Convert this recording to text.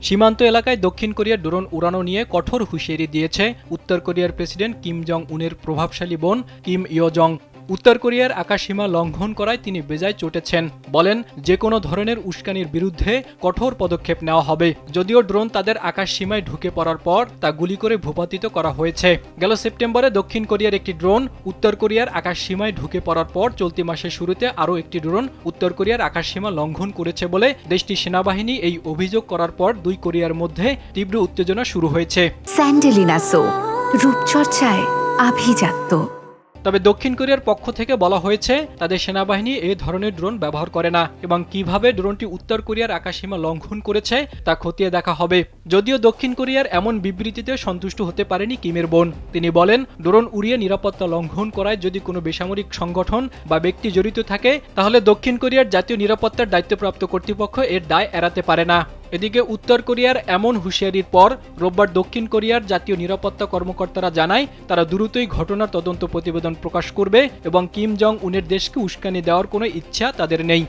সীমান্ত এলাকায় দক্ষিণ কোরিয়ার ড্রোন উড়ানো নিয়ে কঠোর হুঁশিয়ারি দিয়েছে উত্তর কোরিয়ার প্রেসিডেন্ট কিম জং উনের প্রভাবশালী বোন কিম ইয় জং। উত্তর কোরিয়ার আকাশসীমা লঙ্ঘন করায় তিনি বেজায় চটেছেন। বলেন, যে কোনো ধরনের উস্কানির বিরুদ্ধে কঠোর পদক্ষেপ নেওয়া হবে। যদিও ড্রোন তাদের আকাশসীমায় ঢুকে পড়ার পর তা গুলি করে ভূপাতিত করা হয়েছে। গেল সেপ্টেম্বরে দক্ষিণ কোরিয়ার একটি ড্রোন উত্তর কোরিয়ার আকাশসীমায় ঢুকে পড়ার পর চলতি মাসের শুরুতে আরও একটি ড্রোন উত্তর কোরিয়ার আকাশসীমা লঙ্ঘন করেছে বলে দেশটির সেনাবাহিনী এই অভিযোগ করার পর দুই কোরিয়ার মধ্যে তীব্র উত্তেজনা শুরু হয়েছে। স্যান্ডেলিনা সো, রূপচর্চায় আভিজাত্য। তবে দক্ষিণ কোরিয়ার পক্ষ থেকে বলা হয়েছে তাদের সেনাবাহিনী এই ধরনের ড্রোন ব্যবহার করে না এবং কিভাবে ড্রোনটি উত্তর কোরিয়ার আকাশসীমা লঙ্ঘন করেছে তা খতিয়ে দেখা হবে। যদিও দক্ষিণ কোরিয়ার এমন বিবৃতিতে সন্তুষ্ট হতে পারেনি কিমের বোন। তিনি বলেন, ড্রোন উড়িয়ে নিরাপত্তা লঙ্ঘন করায় যদি কোনো বেসামরিক সংগঠন বা ব্যক্তি জড়িত থাকে তাহলে দক্ষিণ কোরিয়ার জাতীয় নিরাপত্তার দায়িত্বপ্রাপ্ত কর্তৃপক্ষ এর দায় এড়াতে পারে না। এদিকে উত্তর কোরিয়ার এমন হুঁশিয়ারির পর রোববার দক্ষিণ কোরিয়ার জাতীয় নিরাপত্তা কর্মকর্তারা জানায় তারা দ্রুতই ঘটনার তদন্ত প্রতিবেদন প্রকাশ করবে এবং কিম জং উনের দেশকে উস্কানি দেওয়ার কোনো ইচ্ছা তাদের নেই।